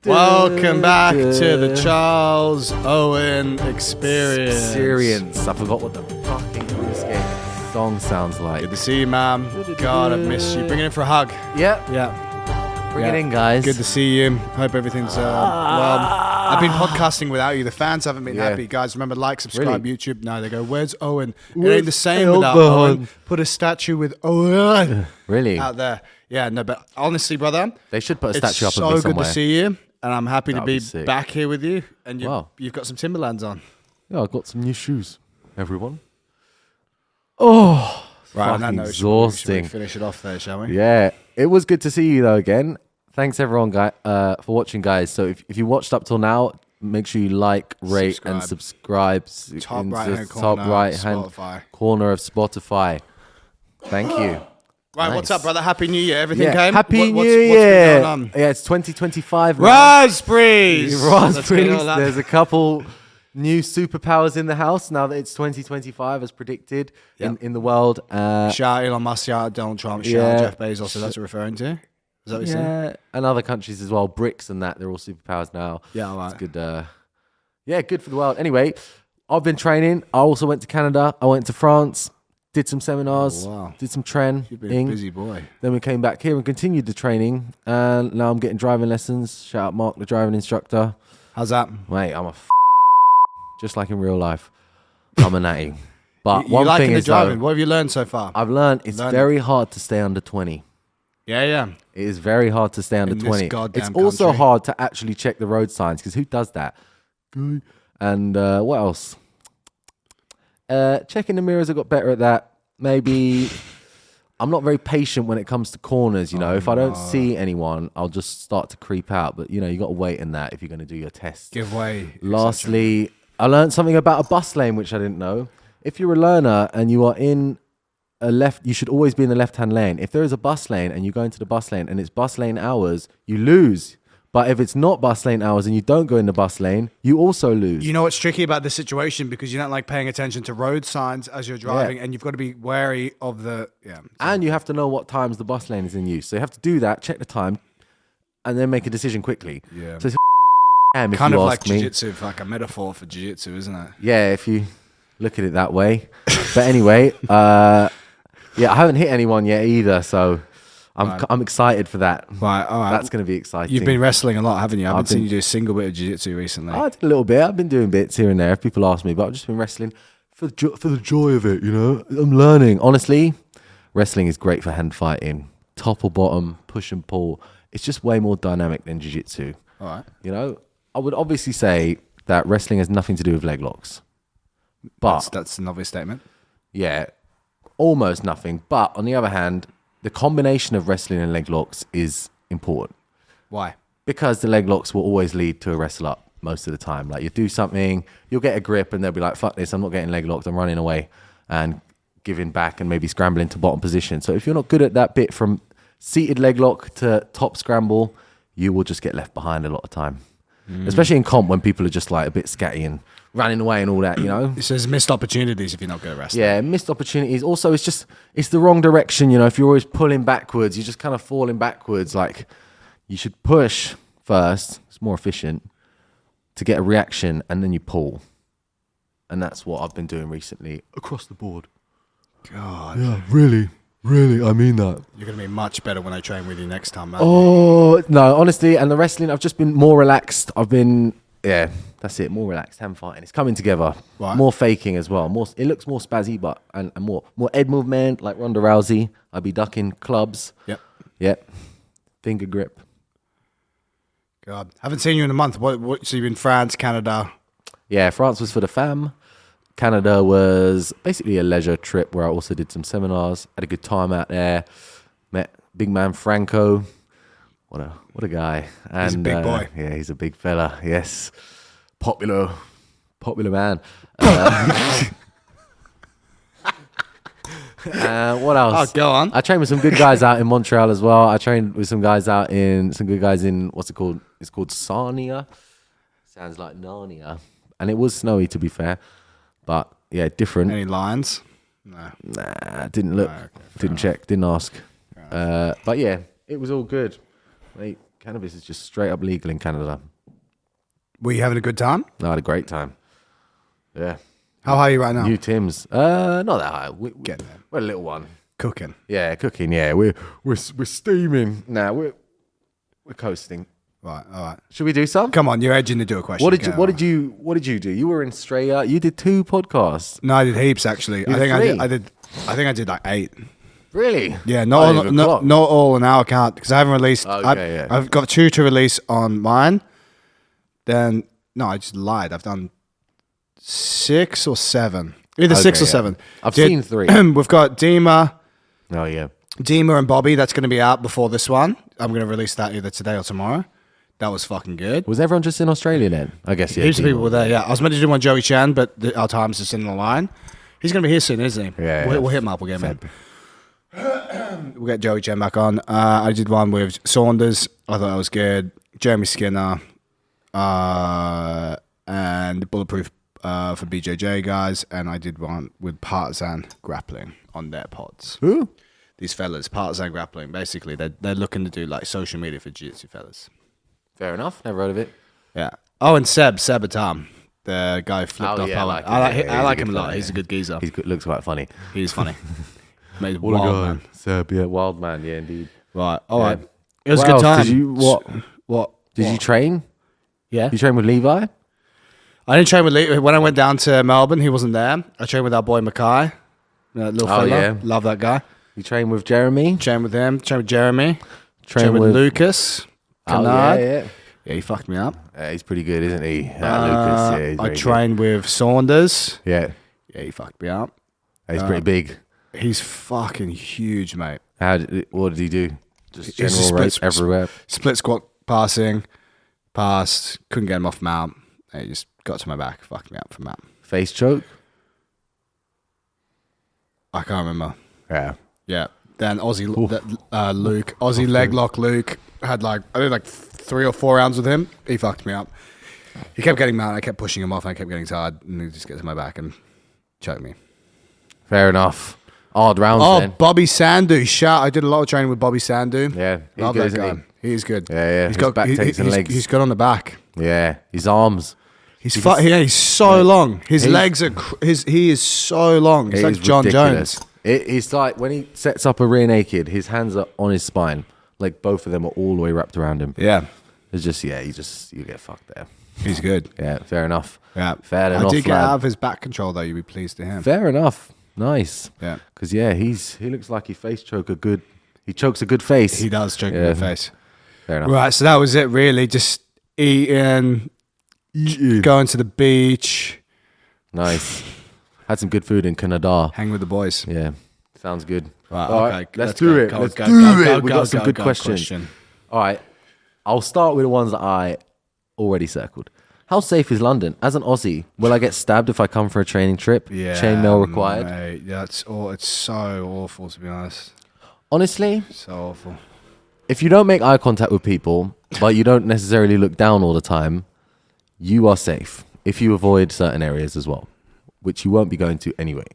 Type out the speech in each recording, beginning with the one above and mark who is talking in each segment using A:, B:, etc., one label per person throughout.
A: Welcome back to the Charles Owen Experience.
B: I forgot what the fucking this song sounds like.
A: Good to see you, man. God, I've missed you. Bring it in for a hug.
B: Yeah. Bring it in, guys.
A: Good to see you. Hope everything's well. I've been podcasting without you. The fans haven't been happy. Guys, remember, like, subscribe, really? YouTube. No, they go, where's Owen? It ain't the same without Owen. Put a statue with Owen
B: really
A: out there. Yeah, no, but honestly, brother,
B: they should put a statue up of me
A: somewhere. It's so
B: somewhere.
A: good to see you. And I'm happy to be back here with you. And you've got some Timberlands on.
B: Yeah, I've got some new shoes, everyone. Oh,
A: right, on that note,
B: exhausting.
A: Should we finish it off there, shall we?
B: Yeah, it was good to see you, though, again. Thanks, everyone, for watching, guys. So if you watched up till now, make sure you like, rate, and subscribe.
A: Top right-hand
B: corner of Spotify. Thank you.
A: Right, nice. What's up, brother? Happy New Year. Everything came?
B: Happy New Year. What's been going on? Yeah, it's 2025.
A: Raspberries.
B: There's a couple new superpowers in the house now that it's 2025 as predicted in the world.
A: Shout Elon Musk, shout Donald Trump, shout Jeff Bezos. So that's what you're referring to? Is that what you're saying?
B: And other countries as well. BRICS and that. They're all superpowers now.
A: Yeah, all right.
B: It's good. Good for the world. Anyway, I've been training. I also went to Canada. I went to France. Did some seminars, did some training.
A: You've been a busy boy.
B: Then we came back here and continued the training. And now I'm getting driving lessons. Shout out Mark, the driving instructor.
A: How's that?
B: Mate, I'm just like in real life. I'm a natty. But one
A: liking
B: thing
A: the
B: is,
A: driving. What have you learned so far?
B: I've learned it's very hard to stay under 20.
A: Yeah.
B: It is very hard to stay under 20. It's also hard to actually check the road signs, because who does that? And what else? Checking the mirrors, I got better at that. Maybe I'm not very patient when it comes to corners, you know. If I don't see anyone, I'll just start to creep out. But, you know, you got to wait in that if you're going to do your test.
A: Give way.
B: Lastly, I learned something about a bus lane, which I didn't know. If you're a learner and you are in a left, you should always be in the left-hand lane. If there is a bus lane and you go into the bus lane and it's bus lane hours, you lose. But if it's not bus lane hours and you don't go in the bus lane, you also lose.
A: You know what's tricky about this situation, because you're not like paying attention to road signs as you're driving, and you've got to be wary of the
B: And you have to know what times the bus lane is in use. So you have to do that, check the time, and then make a decision quickly.
A: Yeah.
B: So it's
A: kind of like jiu-jitsu, like a metaphor for jiu-jitsu, isn't it?
B: Yeah, if you look at it that way. But anyway, I haven't hit anyone yet either, so I'm excited for that.
A: Right, all right.
B: That's going to be exciting.
A: You've been wrestling a lot, haven't you? I haven't seen you do a single bit of jiu-jitsu recently.
B: I did a little bit. I've been doing bits here and there if people ask me, but I've just been wrestling for the joy of it, you know? I'm learning. Honestly, wrestling is great for hand fighting. Top or bottom, push and pull. It's just way more dynamic than jiu-jitsu.
A: All right.
B: You know, I would obviously say that wrestling has nothing to do with leg locks. But
A: that's an obvious statement.
B: Yeah, almost nothing. But on the other hand, the combination of wrestling and leg locks is important.
A: Why?
B: Because the leg locks will always lead to a wrestle up most of the time. Like, you do something, you'll get a grip, and they'll be like, fuck this, I'm not getting leg locked, I'm running away and giving back and maybe scrambling to bottom position. So if you're not good at that bit from seated leg lock to top scramble, you will just get left behind a lot of time. Especially in comp, when people are just like a bit scatty and running away and all that, you know.
A: It says missed opportunities if you're not good at wrestling.
B: Yeah, missed opportunities. Also, it's the wrong direction, you know. If you're always pulling backwards, you're just kind of falling backwards. Like, you should push first. It's more efficient to get a reaction, and then you pull. And that's what I've been doing recently across the board.
A: God.
B: Yeah, really, I mean that.
A: You're going to be much better when I train with you next time, man.
B: Oh, no, honestly, and the wrestling, I've just been more relaxed. That's it, more relaxed, hand fighting. It's coming together. Right. More faking as well. It looks more spazzy, but and more head movement, like Ronda Rousey. I'd be ducking clubs. Yep. Finger grip.
A: God, haven't seen you in a month. So you've been France, Canada?
B: Yeah, France was for the fam. Canada was basically a leisure trip where I also did some seminars. Had a good time out there. Met big man Franco. What a guy. And,
A: he's a big boy.
B: Yeah, he's a big fella. Yes. Popular man. What else?
A: Oh, go on.
B: I trained with some good guys out in Montreal as well. I trained with some good guys in what's it called? It's called Sarnia. Sounds like Narnia. And it was snowy, to be fair. But yeah, different.
A: Any lions? No.
B: Nah, didn't look. Didn't check. Didn't ask. But yeah, it was all good. Mate, Cannabis is just straight up legal in Canada.
A: Were you having a good time?
B: I had a great time. Yeah.
A: How high are you right now?
B: New Tim's. Not that high. We're a little one.
A: Cooking.
B: Yeah, cooking. Yeah, we're steaming. Nah, we're coasting.
A: Right. All right.
B: Should we do some?
A: Come on, you're edging to do a question.
B: What did you do? You were in Australia. You did 2 podcasts.
A: No, I did heaps actually. I think I did like 8.
B: Really?
A: Yeah, not all on our account because I haven't released.
B: Okay,
A: I've got 2 to release on mine. Then no, I just lied. I've done 6 or 7. Either 6 or 7.
B: I've seen 3.
A: We've got Dima.
B: Oh yeah.
A: Dima and Bobby. That's going to be out before this one. I'm going to release that either today or tomorrow. That was fucking good.
B: Was everyone just in Australia then? I guess, yeah.
A: Heaps of people were there, yeah. I was meant to do one Joey Chan, but our time's just in the line. He's going to be here soon, isn't he?
B: Yeah.
A: We'll hit him up. We'll get him in. We'll get Joey Chan back on. I did one with Saunders. I thought that was good. Jeremy Skinner. And Bulletproof for BJJ guys. And I did one with Partisan Grappling on their pods.
B: Who?
A: These fellas, Partisan Grappling. Basically, they're looking to do like social media for jiu-jitsu fellas.
B: Fair enough. Never heard of it.
A: Yeah. Oh, and Seb Atam, the guy who flipped off.
B: Yeah,
A: I like him a lot. He's a good geezer.
B: He looks quite funny.
A: He's funny. Made
B: What a
A: wild
B: guy.
A: man.
B: Seb, yeah, wild man. Yeah, indeed.
A: Right. All right.
B: Yeah.
A: It was
B: What
A: a good
B: else?
A: time.
B: Did you
A: What?
B: Did you train?
A: Yeah.
B: You train with Levi?
A: I didn't train with Lee. When I went down to Melbourne, he wasn't there. I trained with our boy Mackay. Little fella.
B: yeah.
A: Love that guy.
B: You train with Jeremy?
A: Trained with him. Trained with Jeremy.
B: Train
A: with Lucas. Kennard.
B: yeah.
A: Yeah, he fucked me up.
B: He's pretty good, isn't he? Lucas, yeah, he's
A: I
B: very
A: trained with Saunders.
B: good. Yeah.
A: Yeah, he fucked me up.
B: He's pretty big.
A: He's fucking huge, mate.
B: What did he do? Just
A: It's
B: general
A: just
B: race everywhere.
A: Split squat passing. Passed. Couldn't get him off mount. He just got to my back. Fucked me up from mount.
B: Face choke?
A: I can't remember.
B: Yeah.
A: Yeah. Then Luke, Aussie leg lock Luke had I did 3 or 4 rounds with him. He fucked me up. He kept getting mad. I kept pushing him off and I kept getting tired. And he just gets to my back and choked me.
B: Fair enough. Odd rounds then.
A: Bobby Sandu. I did a lot of training with Bobby Sandu.
B: Yeah. He's
A: Love
B: good,
A: that
B: isn't
A: guy. He is good.
B: Yeah.
A: He's
B: His back takes and legs.
A: He's good on the back.
B: Yeah. His arms.
A: He's so long. His legs are. He is so long. He's like John
B: ridiculous.
A: Jones.
B: It's like when he sets up a rear naked, his hands are on his spine. Like both of them are all the way wrapped around him.
A: Yeah.
B: It's just, you get fucked there.
A: He's good.
B: Yeah, fair enough.
A: Yeah.
B: Fair enough.
A: I did get
B: lad.
A: out of his back control though. You'd be pleased to him.
B: Fair enough. Nice.
A: Yeah.
B: Because he looks like he chokes a good face.
A: He does choke in the face.
B: Fair enough.
A: Right. So that was it really. Just eating, going to the beach.
B: Nice. Had some good food in Canada.
A: Hang with the boys.
B: Yeah. Sounds good.
A: Right,
B: All
A: okay.
B: right, let's do it. Let's do it. We got some good questions. All right. I'll start with the ones that I already circled. How safe is London? As an Aussie, will I get stabbed if I come for a training trip?
A: Yeah.
B: Chainmail required?
A: Mate, it's so awful, to be honest.
B: Honestly,
A: So awful.
B: if you don't make eye contact with people, but you don't necessarily look down all the time, you are safe if you avoid certain areas as well, which you won't be going to anyway.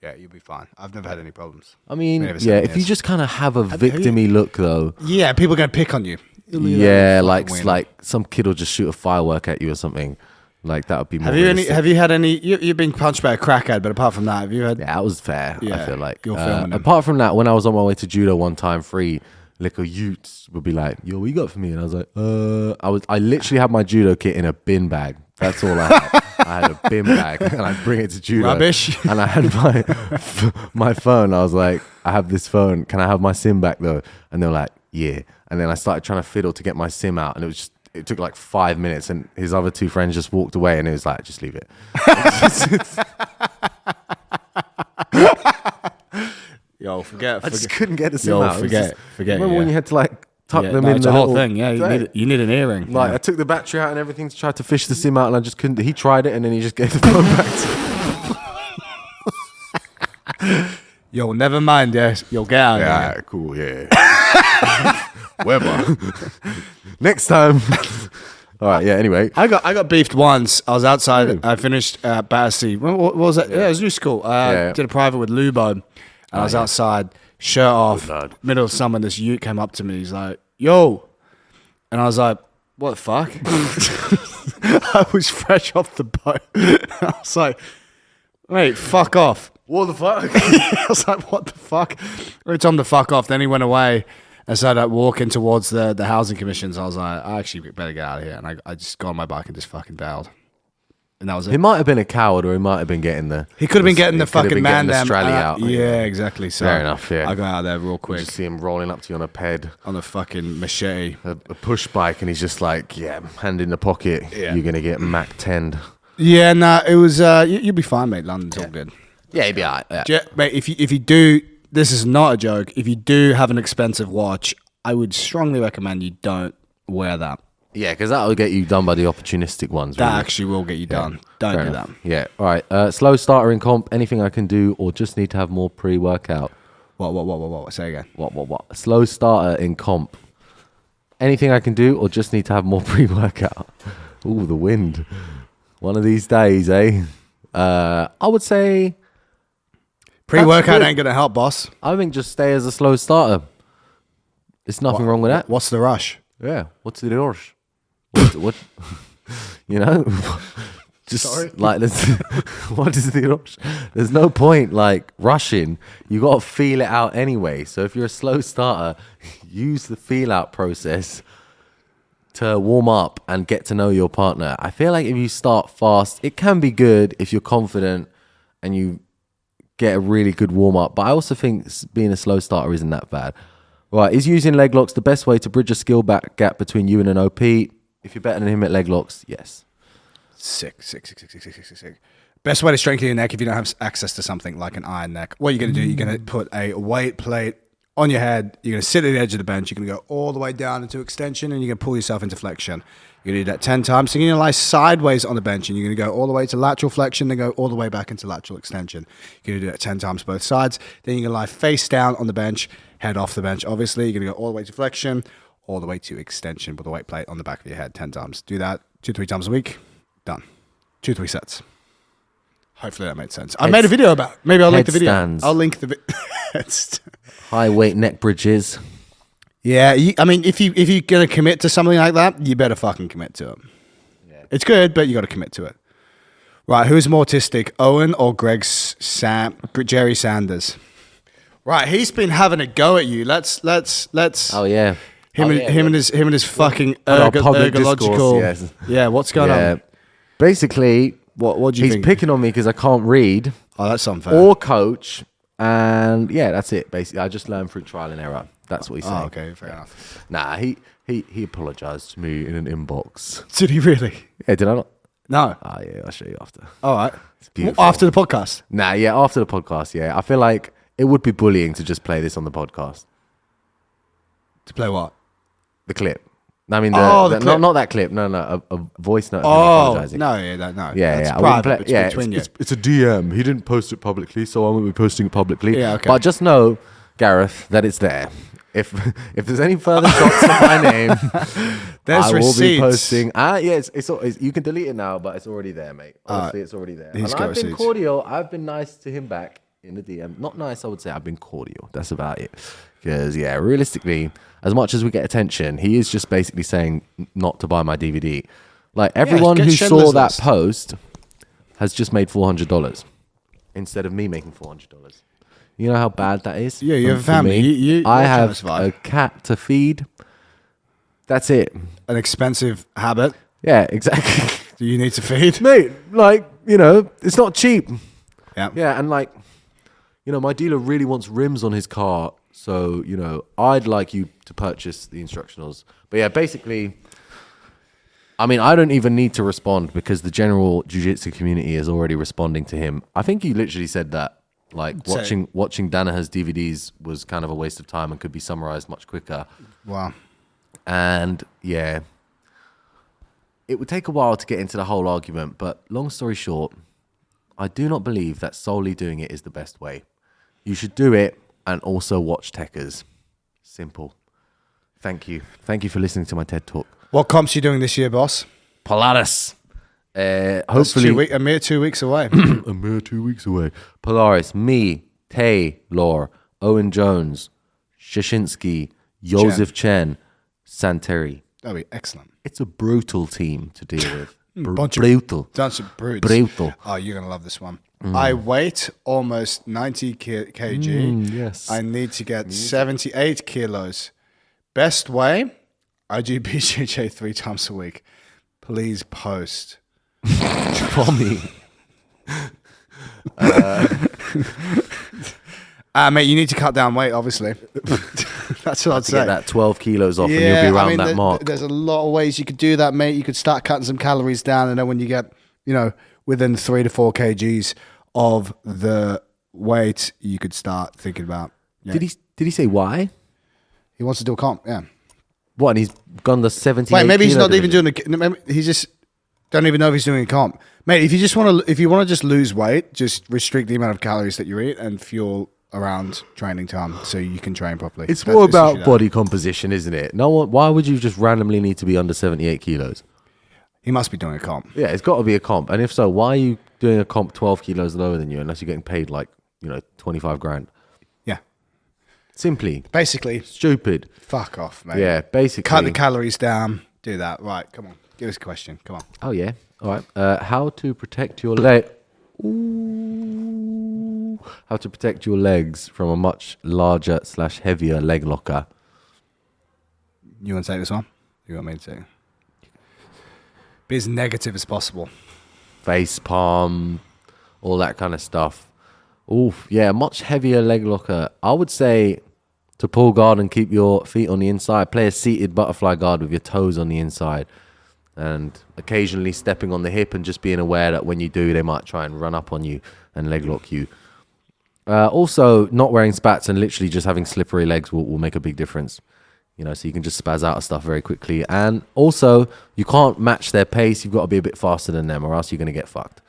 A: Yeah, you'll be fine. I've never had any problems.
B: I mean,
A: Maybe
B: yeah,
A: 7
B: if you
A: years.
B: just kind of have a victim-y look, though.
A: Yeah, people are going to pick on you.
B: Yeah,
A: Fucking
B: like some kid will just shoot a firework at you or something. Like that would be more
A: Have you
B: realistic.
A: had any? You've been punched by a crackhead, but apart from that, have you had?
B: Yeah, that was fair.
A: Yeah,
B: I feel like.
A: you're filming them.
B: Apart from that, when I was on my way to judo one time, free little youths would be like, "Yo, what you got for me?" And I was like, I literally had my judo kit in a bin bag. That's all I had. I had a bin bag, and I bring it to judo.
A: Rubbish.
B: And I had my phone. I was like, "I have this phone. Can I have my SIM back though?" And they were like, "Yeah." And then I started trying to fiddle to get my SIM out, and it took like 5 minutes, and his other 2 friends just walked away, and it was like, just leave it.
A: Yo, forget.
B: I just couldn't get the SIM
A: Yo,
B: out.
A: forget.
B: Remember when you had to like tuck them
A: no,
B: in
A: it's
B: the
A: a whole
B: little
A: thing. Yeah, you need an earring.
B: Like
A: yeah.
B: I took the battery out and everything to try to fish the SIM out, and I just couldn't. He tried it, and then he just gave the phone back to me.
A: Yo, never mind. Yes, you'll get out.
B: Yeah,
A: Here.
B: cool. Yeah. Weber. Next time. All right. Yeah. Anyway,
A: I got beefed once. I was outside. I finished Battersea. What was that? Yeah, it was new school. Did a private with Lubo, and I was outside, shirt off,
B: lad.
A: middle of summer. This youth came up to me. He's like, "Yo, And I was like, what the fuck? I was fresh off the boat. I was like, mate, fuck off.
B: What the fuck?
A: I was like, what the fuck? It's on the fuck off. Then he went away and started walking towards the housing commissions. I was like, I actually better get out of here. And I just got on my bike and just fucking bailed. And that was it.
B: He might have been a coward, or he might have been getting the...
A: He could have been getting the fucking man down.
B: out.
A: Yeah, exactly. So
B: fair enough, yeah.
A: I got out of there real quick.
B: You just see him rolling up to you on a ped.
A: On a fucking machete.
B: A push bike, and he's just like, yeah, hand in the pocket. Yeah. You're going to get Mac 10'd.
A: Yeah, nah, it was... you'll be fine, mate. London's all good.
B: Yeah, he'd be all right. Yeah.
A: Mate, if you do... This is not a joke. If you do have an expensive watch, I would strongly recommend you don't wear that.
B: Yeah, because that'll get you done by the opportunistic ones.
A: That actually will get you done. Don't do that.
B: Yeah. All right. Slow starter in comp. Anything I can do, or just need to have more pre-workout?
A: What? Say again.
B: What? Slow starter in comp. Anything I can do, or just need to have more pre-workout? Ooh, the wind. One of these days, eh? I would say
A: pre-workout ain't gonna help, boss.
B: I think just stay as a slow starter. There's nothing wrong with that.
A: What's the rush?
B: Yeah. What's the rush? What? You know, just
A: Sorry?
B: like what is the rush? There's no point like rushing. You got to feel it out anyway. So if you're a slow starter, use the feel out process to warm up and get to know your partner. I feel like if you start fast, it can be good if you're confident and you get a really good warm up. But I also think being a slow starter isn't that bad. Right, is using leg locks the best way to bridge a skill gap between you and an OP? If you're better than him at leg locks, yes.
A: Sick. Best way to strengthen your neck if you don't have access to something like an iron neck. What you're going to do, you're going to put a weight plate on your head. You're going to sit at the edge of the bench. You're going to go all the way down into extension, and you're going to pull yourself into flexion. You're going to do that 10 times. So you're going to lie sideways on the bench, and you're going to go all the way to lateral flexion, then go all the way back into lateral extension. You're going to do that 10 times both sides. Then you're going to lie face down on the bench, head off the bench. Obviously, you're going to go all the way to flexion, all the way to extension with a weight plate on the back of your head 10 times. Do that 2-3 times a week. Done. 2-3 sets. Hopefully that made sense. I made a video about it. Maybe I'll link the video.
B: Headstands.
A: I'll link the video.
B: High weight neck bridges.
A: Yeah, I mean, if you're going to commit to something like that, you better fucking commit to it. Yeah. It's good, but you got to commit to it. Right, who's more autistic, Eoghans or Jerry Sanders? Right, he's been having a go at you. Let's.
B: Oh yeah.
A: Him and his fucking
B: public
A: ergological.
B: discourse, yes.
A: Yeah, what's going on?
B: Basically,
A: What do you think?
B: he's picking on me because I can't read
A: Oh, that's unfair.
B: or coach, and yeah, that's it. Basically, I just learned through trial and error. That's what he's saying.
A: Oh, okay, fair enough.
B: Nah, he apologized to me in an inbox.
A: Did he really?
B: Yeah, did I not?
A: No.
B: Ah, yeah, I'll show you after.
A: All right.
B: It's beautiful.
A: After the podcast.
B: Nah, yeah, after the podcast. Yeah, I feel like it would be bullying to just play this on the podcast.
A: To play what?
B: The clip. I mean,
A: the clip.
B: not that clip. No, a voice note. Of him apologizing.
A: No.
B: Yeah,
A: That's
B: I wouldn't
A: private.
B: play.
A: It's
B: Yeah,
A: between you.
B: it's a DM. He didn't post it publicly, so I won't be posting it publicly.
A: Yeah, okay.
B: But just know, Gareth, that it's there. If there's any further shots of my name,
A: There's
B: I will
A: receipts.
B: be posting. It's you can delete it now, but it's already there, mate. Honestly, it's already there.
A: he's
B: And
A: got
B: I've been
A: receipts.
B: cordial. I've been nice to him back in the DM. Not nice, I would say. I've been cordial. That's about it. Because yeah, realistically, as much as we get attention, he is just basically saying not to buy my DVD. Like everyone
A: get
B: who
A: Schindler's
B: saw that
A: List.
B: post has just made $400 instead of me making $400. You know how bad that is?
A: Yeah, you have a
B: for
A: family.
B: me?
A: You're
B: I
A: trying
B: have
A: to survive.
B: a cat to feed. That's it.
A: An expensive habit
B: Yeah, exactly.
A: that you need to feed.
B: Mate, like, it's not cheap.
A: Yeah.
B: Yeah, and like, my dealer really wants rims on his car. So, I'd like you to purchase the instructionals. But yeah, basically, I mean, I don't even need to respond because the general jiu-jitsu community is already responding to him. I think he literally said that. Like watching Danaher's DVDs was kind of a waste of time and could be summarized much quicker.
A: Wow.
B: And yeah, it would take a while to get into the whole argument, but long story short, I do not believe that solely doing it is the best way. You should do it and also watch Techers. Simple. Thank you. Thank you for listening to my TED Talk.
A: What comps you doing this year, boss?
B: Polaris.
A: That's
B: Hopefully
A: a mere 2 weeks away.
B: a mere 2 weeks away. Polaris, me, Taylor, Owen Jones, Shashinsky, Joseph Chen, Santeri.
A: That'd be excellent.
B: It's a brutal team to deal with.
A: Bunch
B: brutal.
A: Bunch of brutes.
B: Brutal.
A: Oh, you're going to love this one. I weigh almost 90 kg.
B: Yes.
A: I need to get 78 kilos. Best way, I do BJJ 3 times a week. Please post.
B: For me.
A: Mate, you need to cut down weight, obviously. That's what I'd say.
B: Get that 12 kilos off and you'll be around that mark.
A: There's a lot of ways you could do that, mate. You could start cutting some calories down, and then when you get, within 3 to 4 kgs of the weight, you could start thinking about. Yeah.
B: Did he say why?
A: He wants to do a comp, yeah.
B: What, and he's gone the 78
A: Wait, maybe he's not
B: division.
A: even doing he just don't even know if he's doing a comp. Mate, if you want to just lose weight, just restrict the amount of calories that you eat and fuel around training time so you can train properly.
B: It's more about body composition, isn't it? Why would you just randomly need to be under 78 kilos?
A: He must be doing a comp.
B: Yeah, it's got to be a comp. And if so, why are you doing a comp 12 kilos lower than you unless you're getting paid 25 grand?
A: Yeah.
B: Simply.
A: Basically.
B: Stupid.
A: Fuck off, mate.
B: Yeah, basically.
A: Cut the calories down. Do that. Right, come on. Give us a question. Come on.
B: Oh, yeah. All right. How to protect your leg... How to protect your legs from a much larger / heavier leg locker.
A: You want to take this one? You want me to take it? Be as negative as possible.
B: Face palm, all that kind of stuff. Oof, yeah, much heavier leg locker. I would say to pull guard and keep your feet on the inside. Play a seated butterfly guard with your toes on the inside. And occasionally stepping on the hip and just being aware that when you do, they might try and run up on you and leg lock you. Also, not wearing spats and literally just having slippery legs will make a big difference. So you can just spaz out of stuff very quickly. And also, you can't match their pace. You've got to be a bit faster than them or else you're going to get fucked.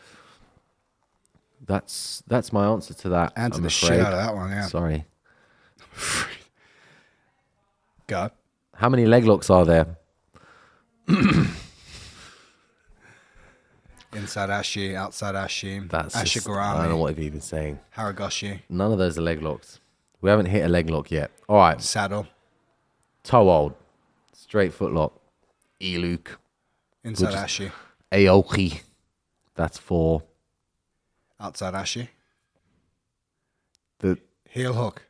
B: That's my answer to that.
A: Answer the shit out of that one, yeah.
B: Sorry.
A: Go.
B: How many leg locks are there?
A: Inside Ashi, outside Ashi,
B: That's
A: Ashigarami.
B: I don't know what he's even saying.
A: Haragoshi.
B: None of those are leg locks. We haven't hit a leg lock yet. All right.
A: Saddle.
B: Toe hold. Straight foot lock. E-Luke.
A: Inside Ashi.
B: Aoki. That's 4.
A: Outside Ashi.
B: The
A: heel hook.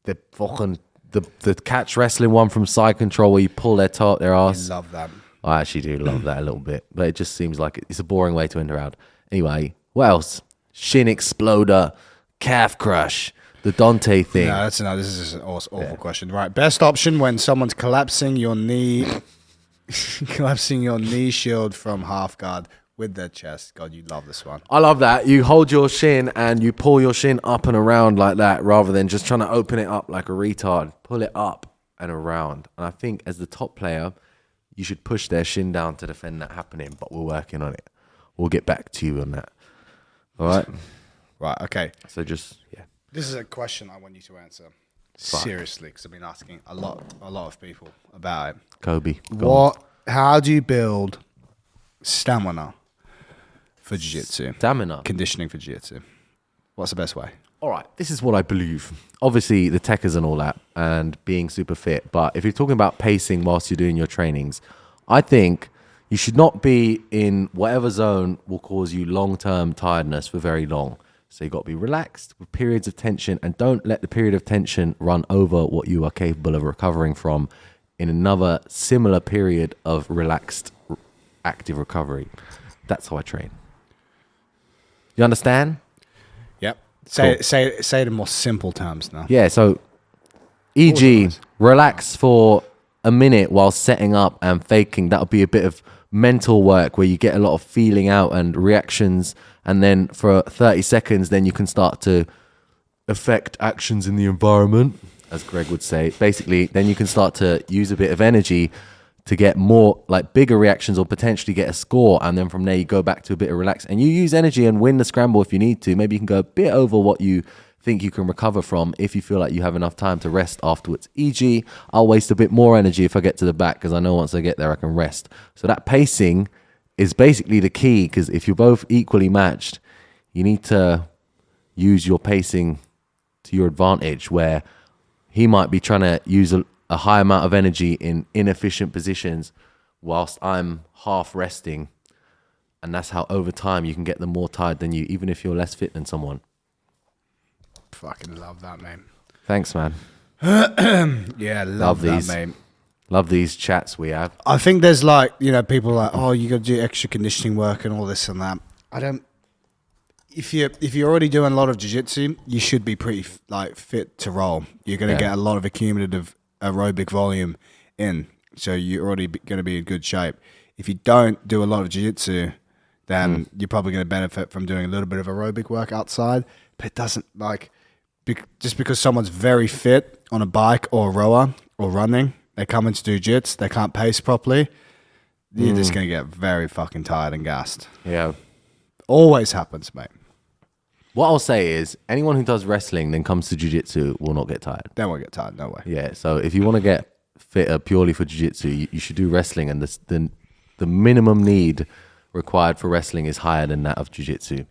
B: The fucking the catch wrestling one from Side Control where you pull their toe up their ass.
A: I love that.
B: I actually do love that a little bit, but it just seems like it's a boring way to end around. Anyway, what else? Shin exploder, calf crush, the Dante thing.
A: No, this is an awful question. Right, best option when someone's collapsing your knee shield from half guard with their chest. God, you love this one.
B: I love that. You hold your shin and you pull your shin up and around like that rather than just trying to open it up like a retard. Pull it up and around. And I think as the top player, you should push their shin down to defend that happening, but we're working on it. We'll get back to you on that. All right?
A: Right, okay.
B: So just, yeah.
A: This is a question I want you to answer. Seriously, because I've been asking a lot of people about it.
B: Kobe.
A: How do you build stamina for jiu-jitsu?
B: Stamina?
A: Conditioning for jiu-jitsu. What's the best way?
B: All right, this is what I believe. Obviously, the techers and all that, and being super fit. But if you're talking about pacing whilst you're doing your trainings, I think you should not be in whatever zone will cause you long-term tiredness for very long. So you've got to be relaxed with periods of tension, and don't let the period of tension run over what you are capable of recovering from in another similar period of relaxed, active recovery. That's how I train. You understand?
A: Yep.
B: Cool.
A: Say it in more simple terms now.
B: Yeah, so e.g., relax for a minute while setting up and faking. That'll be a bit of mental work where you get a lot of feeling out and reactions, and then for 30 seconds, then you can start to affect actions in the environment, as Greg would say. Basically, then you can start to use a bit of energy to get more, like, bigger reactions or potentially get a score, and then from there you go back to a bit of relax, and you use energy and win the scramble if you need to. Maybe you can go a bit over what you think you can recover from if you feel like you have enough time to rest afterwards. E.g., I'll waste a bit more energy if I get to the back because I know once I get there I can rest. So that pacing is basically the key, because if you're both equally matched, you need to use your pacing to your advantage, where he might be trying to use a high amount of energy in inefficient positions whilst I'm half resting. And that's how over time you can get them more tired than you, even if you're less fit than someone.
A: Fucking love that, mate.
B: Thanks, man.
A: Yeah, love that,
B: these.
A: mate.
B: Love these chats we have.
A: I think there's like, you know, people are like, oh, you got to do extra conditioning work and all this and that. I don't. If you're already doing a lot of jiu-jitsu, you should be pretty fit to roll. You're going to get a lot of accumulative aerobic volume in, so you're already going to be in good shape. If you don't do a lot of jiu-jitsu, then you're probably going to benefit from doing a little bit of aerobic work outside. But it doesn't just because someone's very fit on a bike or a rower or running, they come into jiu-jitsu, they can't pace properly, you're just going to get very fucking tired and gassed.
B: Yeah.
A: Always happens, mate.
B: What I'll say is, anyone who does wrestling then comes to jiu-jitsu will not get tired.
A: They won't get tired, no way.
B: Yeah, so if you want to get fitter purely for jiu-jitsu, you should do wrestling, and the minimum need required for wrestling is higher than that of jiu-jitsu.
A: Yeah,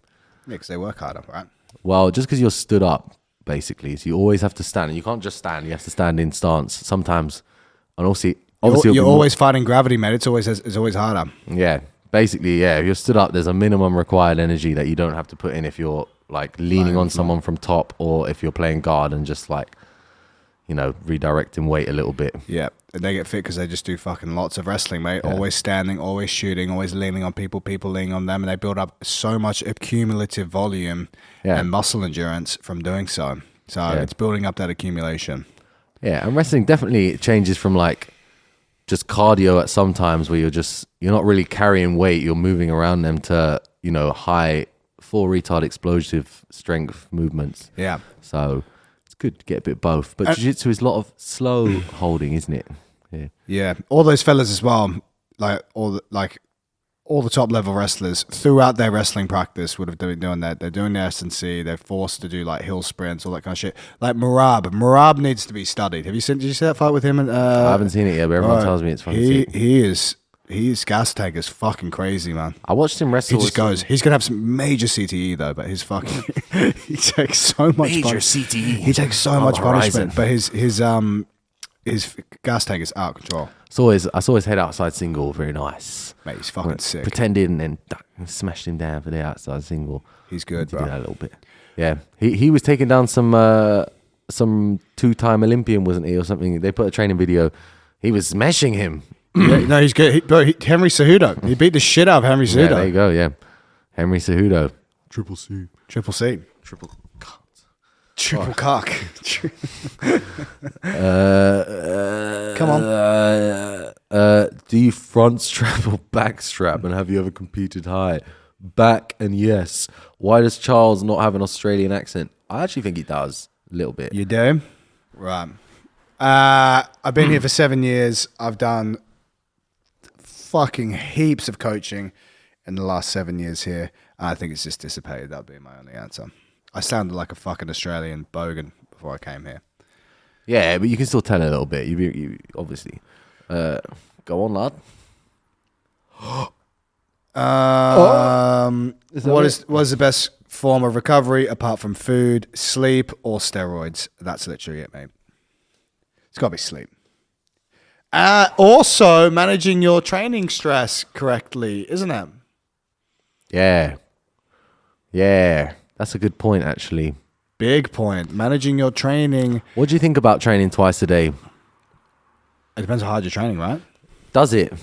A: because they work harder, right?
B: Well, just because you're stood up, basically, so you always have to stand. And you can't just stand, you have to stand in stance sometimes. And obviously
A: you're always fighting gravity, mate. It's always harder.
B: Yeah, basically, yeah. If you're stood up, there's a minimum required energy that you don't have to put in if you're like leaning on someone from top, or if you're playing guard and just like, you know, redirecting weight a little bit.
A: Yeah, and they get fit because they just do fucking lots of wrestling, mate. Yeah. Always standing, always shooting, always leaning on people leaning on them, and they build up so much accumulative volume and muscle endurance from doing so. So it's building up that accumulation.
B: Yeah, and wrestling definitely changes from like just cardio at some times where you're not really carrying weight, you're moving around them, to, you know, high full retard explosive strength movements.
A: Yeah. So
B: it's good to get a bit of both. But jiu-jitsu is a lot of slow holding, isn't it? Yeah.
A: Yeah. All those fellas as well, all the top level wrestlers throughout their wrestling practice would have been doing that. They're doing their S&C. They're forced to do like hill sprints, all that kind of shit. Like Marab needs to be studied. Did you see that fight with him? And
B: I haven't seen it yet, but everyone tells me it's funny.
A: His gas tank is fucking crazy, man.
B: I watched him wrestle.
A: He just goes. He's gonna have some major CTE though, but his fucking he takes so much
B: major CTE.
A: He takes so much punishment, but his gas tank is out of control.
B: I saw his head outside single, very nice.
A: Mate, he's fucking sick.
B: Pretended and then smashed him down for the outside single.
A: He's good, bro.
B: Did that a little bit. Yeah, he was taking down some two-time Olympian, wasn't he, or something? They put a training video. He was smashing him.
A: Yeah, no, he's good. Henry Cejudo. He beat the shit out of Henry Cejudo.
B: Yeah, there you go. Yeah, Henry Cejudo.
A: Triple C. Triple cock. Come on.
B: Do you front strap or back strap? And have you ever competed high? Back, and yes. Why does Charles not have an Australian accent? I actually think he does a little bit.
A: You do? Right. I've been here for 7 years. I've done fucking heaps of coaching in the last 7 years here. I think it's just dissipated. That'd be my only answer. I sounded like a fucking Australian bogan before I came here.
B: Yeah, but you can still tell a little bit. You obviously. Go on, lad.
A: What is the best form of recovery apart from food, sleep, or steroids? That's literally it, mate. It's got to be sleep. Also, managing your training stress correctly, isn't it?
B: Yeah. That's a good point, actually.
A: Big point. Managing your training.
B: What do you think about training twice a day?
A: It depends how hard you're training, right?
B: Does it?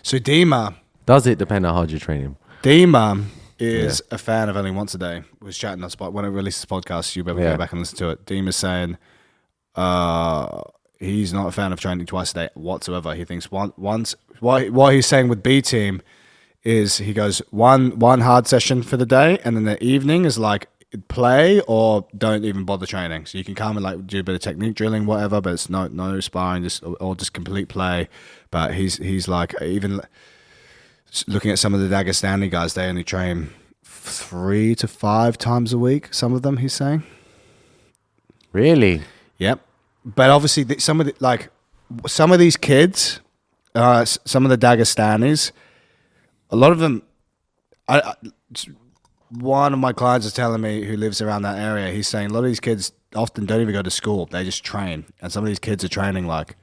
A: So Dima.
B: Does it depend how hard you're training?
A: Dima is a fan of only once a day. We was chatting us about when it releases podcast, you'll be able to go back and listen to it. Dima's saying he's not a fan of training twice a day whatsoever. He thinks once. What he's saying with B team is he goes one hard session for the day, and then the evening is like play or don't even bother training. So you can come and like do a bit of technique drilling, whatever, but it's no sparring, just complete play. But he's like, even looking at some of the Dagestani guys, they only train 3 to 5 times a week. Some of them, he's saying.
B: Really?
A: Yep. But obviously, some of these kids, some of the Dagestanis. A lot of them, one of my clients is telling me who lives around that area, he's saying a lot of these kids often don't even go to school. They just train. And some of these kids are training like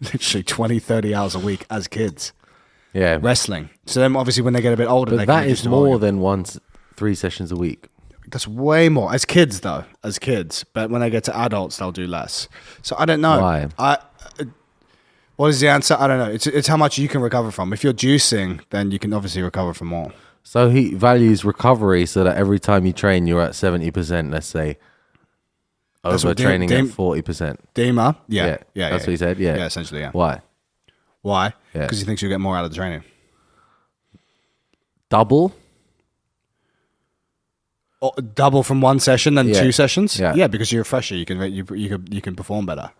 A: literally 20, 30 hours a week as kids.
B: Yeah.
A: Wrestling. So then obviously when they get a bit older,
B: But that is more than 3 sessions a week.
A: That's way more. As kids, though. As kids. But when they get to adults, they'll do less. So I don't know.
B: Why?
A: What is the answer? I don't know. It's how much you can recover from. If you're juicing, then you can obviously recover from more.
B: So he values recovery so that every time you train, you're at 70%, let's say. Over training at 40%.
A: Dima? Yeah.
B: That's what he said? Yeah.
A: Yeah, essentially, yeah.
B: Why?
A: Why? Because he thinks you'll get more out of the training.
B: Double?
A: Double from one session than 2 sessions?
B: Yeah.
A: Yeah, because you're fresher. You can perform better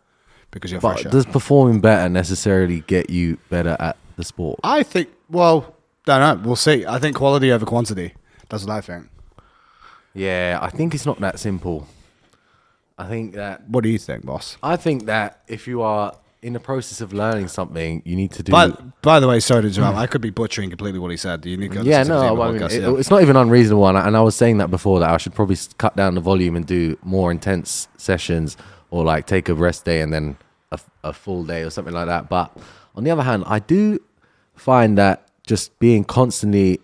A: because you're fresher.
B: But does performing better necessarily get you better at the sport?
A: I think, well, don't know. We'll see. I think quality over quantity. That's what I think.
B: Yeah, I think it's not that simple. I think that...
A: What do you think, boss?
B: I think that if you are in the process of learning something, you need to do...
A: By the way, sorry to interrupt. I could be butchering completely what he said. You need to go
B: it's not even unreasonable. And I was saying that before, that I should probably cut down the volume and do more intense sessions or like take a rest day and then a full day or something like that. But on the other hand, I do find that just being constantly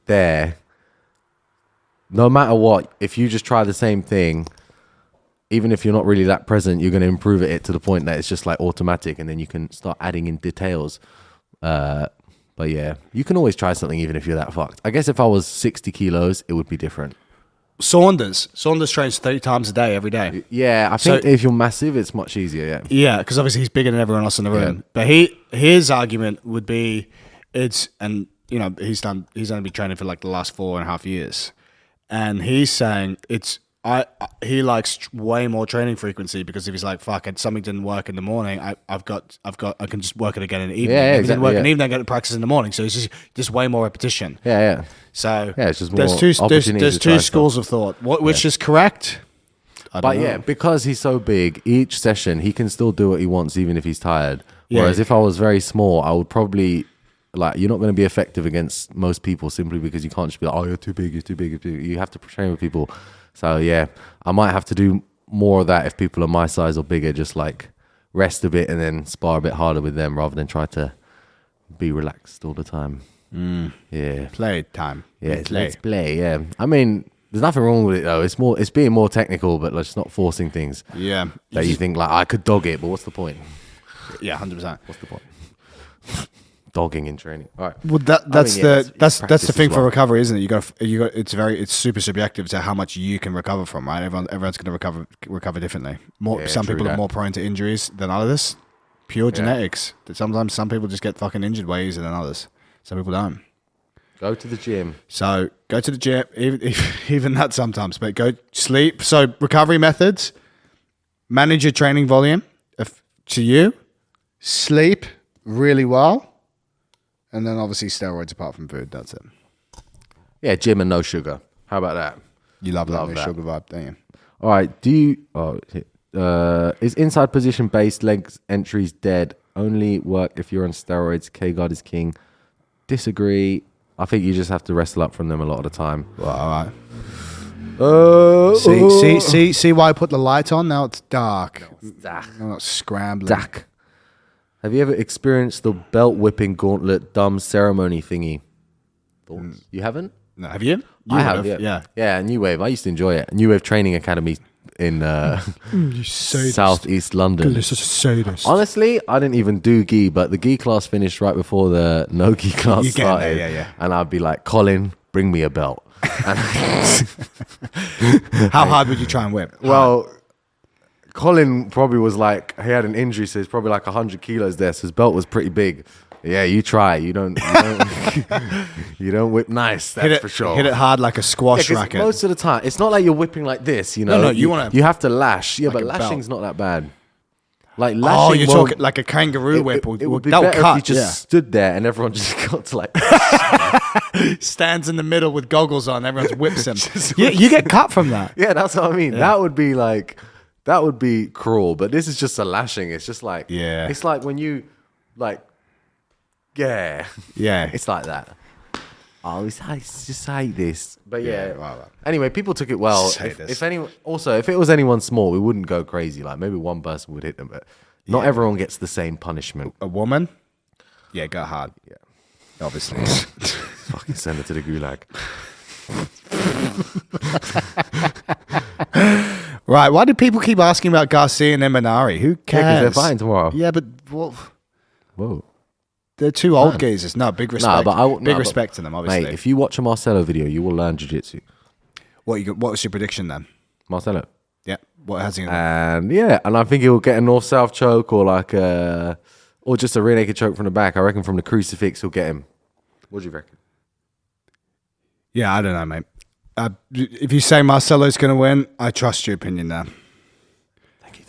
B: there, no matter what, if you just try the same thing... Even if you're not really that present, you're going to improve it to the point that it's just like automatic, and then you can start adding in details. But yeah, you can always try something even if you're that fucked. I guess if I was 60 kilos, it would be different.
A: Saunders trains 30 times a day, every day.
B: Yeah, I think if you're massive, it's much easier, yeah.
A: Yeah, because obviously he's bigger than everyone else in the room. Yeah. But his argument would be, he's only been training for like the last 4.5 years. And he's saying he likes way more training frequency because if he's like, fuck it, something didn't work in the morning, I can just work it again in the evening.
B: Yeah,
A: if
B: exactly.
A: It didn't work in the evening, I get to practice in the morning. So it's just way more repetition.
B: Yeah.
A: So
B: it's just more
A: there's two schools of thought. Which is correct?
B: But yeah, because he's so big, each session he can still do what he wants even if he's tired. Whereas if I was very small, I would probably you're not going to be effective against most people simply because you can't just be like, oh, you're too big. You have to train with people. So yeah, I might have to do more of that if people are my size or bigger, just like rest a bit and then spar a bit harder with them rather than try to be relaxed all the time. Yeah.
A: Play time.
B: Yeah, let's play, yeah. I mean, there's nothing wrong with it though. It's being more technical, but just not forcing things.
A: Yeah.
B: That you think like, I could dog it, but what's the point?
A: Yeah, 100%.
B: What's the point? Dogging in training. All right.
A: Well, that's the thing for recovery, isn't it? It's super subjective to how much you can recover from, right? Everyone's going to recover differently. Some people are more prone to injuries than others. Pure genetics. Sometimes some people just get fucking injured way easier than others. Some people don't.
B: Go to the gym.
A: So go to the gym, even that sometimes. But go sleep. So recovery methods: manage your training volume. To you, sleep really well. And then obviously steroids apart from food. That's it.
B: Yeah, gym and no sugar. How about that?
A: You love that sugar vibe, don't you?
B: All right. Is inside position based legs entries dead? Only work if you're on steroids. K-guard is king. Disagree. I think you just have to wrestle up from them a lot of the time.
A: Well, all right. See why I put the light on? Now it's dark. I'm not scrambling.
B: Dark. Have you ever experienced the belt whipping gauntlet dumb ceremony thingy? You haven't?
A: No. Have you?
B: I have. Yeah. New Wave. I used to enjoy it. New Wave Training Academy in Southeast London. Honestly, I didn't even do gi, but the gi class finished right before the no gi class started.
A: Yeah.
B: And I'd be like, Colin, bring me a belt.
A: How hard would you try and whip?
B: Well, Colin probably was like, he had an injury, so he's probably like 100 kilos there. So his belt was pretty big. Yeah, you try. You don't you don't whip nice, that's for sure.
A: Hit it hard like a squash racket.
B: Most of the time, it's not like you're whipping like this, you know.
A: No,
B: you have to lash. Yeah, but lashing's not that bad. Like lashing.
A: Oh, you're talking like a kangaroo whip.
B: It would be better if you just stood there and everyone just got to like
A: stands in the middle with goggles on. Everyone whips him. You get cut from that.
B: Yeah, that's what I mean. Yeah. That would be cruel. But this is just a lashing. It's just like It's like when you like. Yeah, it's like that. Oh, it's just hate this. But
A: right.
B: Anyway, people took it well. If it was anyone small, we wouldn't go crazy. Like maybe one person would hit them, but Not everyone gets the same punishment.
A: A woman? Yeah, go hard.
B: Yeah.
A: Obviously.
B: Fucking send her to the gulag.
A: Right, why do people keep asking about Garcia and Emanari? Who cares?
B: Yeah, because they're fighting tomorrow.
A: Yeah, but well,
B: Whoa.
A: they're two old geezers. No, big respect. Big respect to them, obviously.
B: Mate, if you watch a Marcelo video, you will learn jiu-jitsu.
A: What was your prediction then?
B: Marcelo.
A: Yeah. What has he?
B: And I think he'll get a north-south choke or or just a rear naked choke from the back. I reckon from the crucifix he'll get him. What do you reckon?
A: Yeah, I don't know, mate. If you say Marcelo's going to win, I trust your opinion there.
B: Thank you.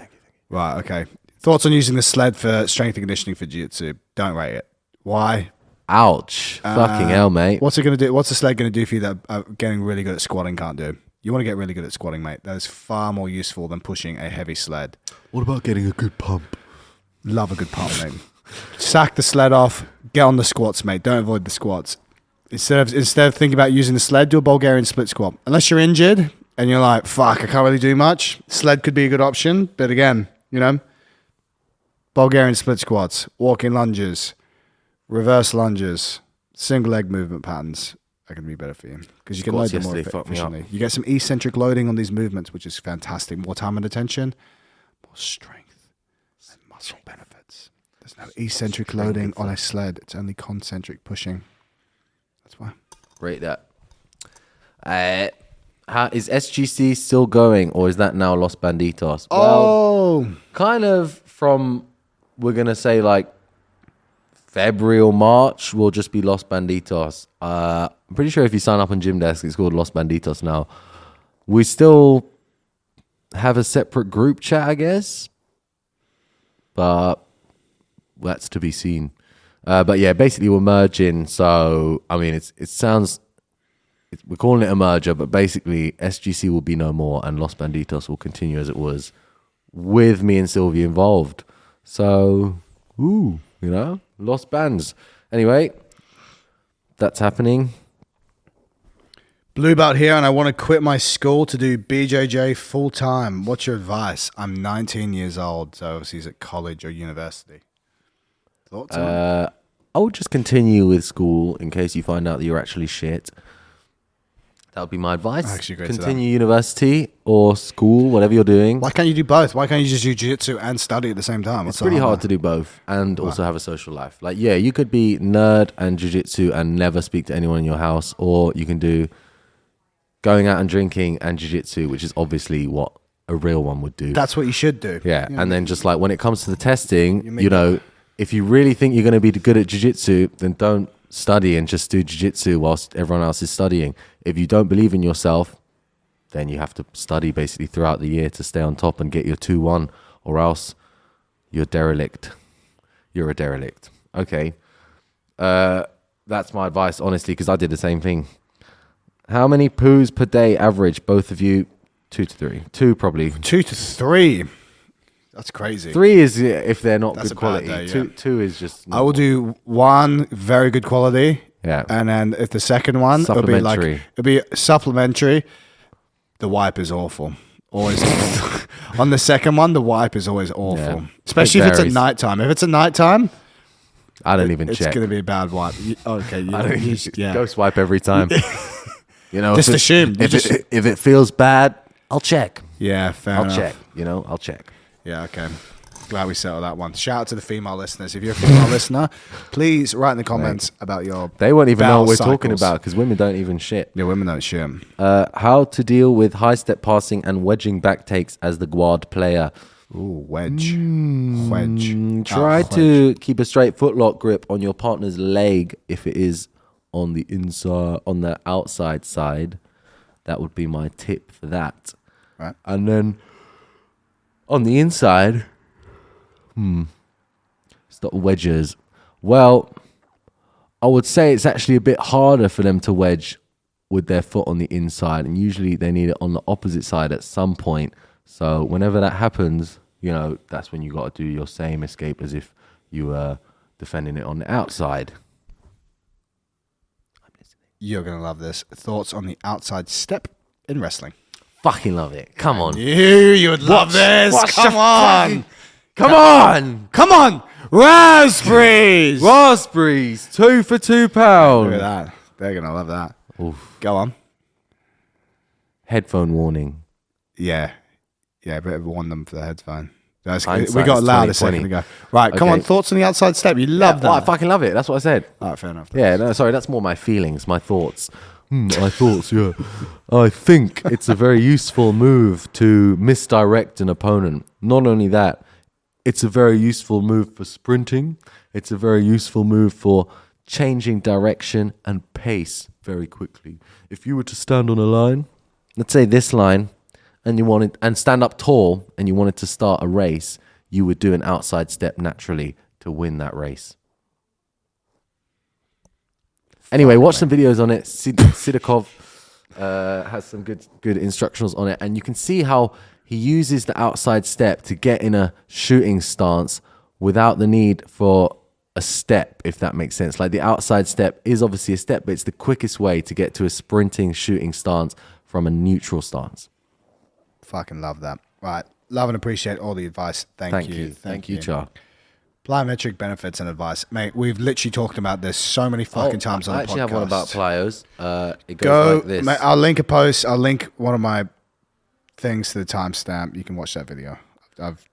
A: Right, okay. Thoughts on using the sled for strength and conditioning for jiu-jitsu? Don't rate it. Why?
B: Ouch. Fucking hell, mate.
A: What's it going to do? What's the sled going to do for you that getting really good at squatting can't do? You want to get really good at squatting, mate. That is far more useful than pushing a heavy sled.
B: What about getting a good pump?
A: Love a good pump, mate. Sack the sled off. Get on the squats, mate. Don't avoid the squats. Instead of thinking about using the sled, do a Bulgarian split squat. Unless you're injured and you're like, fuck, I can't really do much. Sled could be a good option. But again, Bulgarian split squats, walking lunges, reverse lunges, single leg movement patterns are going to be better for you because you can load them more efficiently. You get some eccentric loading on these movements, which is fantastic. More time and attention, more strength and muscle benefits. There's no eccentric loading on a sled. It's only concentric pushing. That's why.
B: Rate that. Is SGC still going or is that now Los Banditos? Well, kind of from, we're going to say February or March will just be Los Banditos. I'm pretty sure if you sign up on Gym Desk, it's called Los Banditos now. We still have a separate group chat, I guess. But that's to be seen. But yeah, basically we're merging. So, I mean, we're calling it a merger, but basically SGC will be no more and Los Banditos will continue as it was with me and Sylvia involved. So, Los Bands. Anyway, that's happening.
A: Blue belt here, and I want to quit my school to do BJJ full time. What's your advice? I'm 19 years old, so obviously he's at college or university. Thoughts on it?
B: I would just continue with school in case you find out that you're actually shit. That would be my advice.
A: I actually agree to that.
B: Continue university or school, whatever you're doing.
A: Why can't you do both? Why can't you just do jiu-jitsu and study at the same time?
B: It's pretty hard to do both and also have a social life. You could be nerd and jiu-jitsu and never speak to anyone in your house, or you can do going out and drinking and jiu-jitsu, which is obviously what a real one would do.
A: That's what you should do.
B: Yeah, and then just when it comes to the testing, if you really think you're going to be good at jiu-jitsu, then don't study and just do jiu-jitsu whilst everyone else is studying. If you don't believe in yourself, then you have to study basically throughout the year to stay on top and get your 2-1, or else you're derelict. You're a derelict. Okay. That's my advice, honestly, because I did the same thing. How many poos per day average, both of you? 2 to 3. 2 probably.
A: 2 to 3. That's crazy.
B: 3 is if they're not good quality.
A: Day, yeah.
B: 2 is just normal.
A: I will do 1 very good quality.
B: Yeah.
A: And then if the second one, it'll be supplementary. The wipe is awful. Always on the second one, the wipe is always awful. Yeah. Especially if it's at nighttime. If it's at nighttime,
B: I don't even
A: check. It's going to be a bad wipe. Okay.
B: Ghost wipe every time.
A: Just assume.
B: If it feels bad, I'll check.
A: Yeah, fair enough.
B: I'll check.
A: Yeah, okay. Glad we settled that one. Shout out to the female listeners. If you're a female listener, please write in the comments about your
B: They won't even know what we're talking about because women don't even shit.
A: Yeah, women don't shit.
B: How to deal with high step passing and wedging back takes as the guard player.
A: Ooh, wedge. Wedge.
B: Try to keep a straight footlock grip on your partner's leg if it is on the inside, on the outside side. That would be my tip for that.
A: Right.
B: And then on the inside, stop wedges. Well, I would say it's actually a bit harder for them to wedge with their foot on the inside, and usually they need it on the opposite side at some point. So whenever that happens, that's when you got to do your same escape as if you were defending it on the outside.
A: You're going to love this. Thoughts on the outside step in wrestling?
B: Fucking love it. Come on.
A: You would love this. Come on.
B: Come on!
A: Come on! Raspberries!
B: Raspberries, 2 for £2.
A: Look at that. They're going to love that.
B: Oof.
A: Go on.
B: Headphone warning.
A: Yeah. Yeah, better warn them for the headphone.
B: Hindsight
A: We got
B: is
A: loud a
B: 20/20.
A: second ago. Right, come
B: Okay.
A: on. Thoughts on the outside step? You love that.
B: Well, I fucking love it. That's what I said.
A: All right, fair enough.
B: Yeah, no, sorry, that's more my feelings, my thoughts. My thoughts, yeah. I think it's a very useful move to misdirect an opponent. Not only that, it's a very useful move for sprinting. It's a very useful move for changing direction and pace very quickly. If you were to stand on a line, let's say this line, and stand up tall, and you wanted to start a race, you would do an outside step naturally to win that race. Anyway, watch some videos on it. Sidakov has some good instructionals on it, and you can see how he uses the outside step to get in a shooting stance without the need for a step, if that makes sense. Like the outside step is obviously a step, but it's the quickest way to get to a sprinting shooting stance from a neutral stance.
A: Fucking love that. Right. Love and appreciate all the advice. Thank you.
B: Thank you, Char.
A: Plyometric benefits and advice. Mate, we've literally talked about this so many fucking times on the podcast.
B: I actually have one about plyos. It goes like this.
A: Mate, I'll link a post. I'll link one of my things to the timestamp. You can watch that video. I've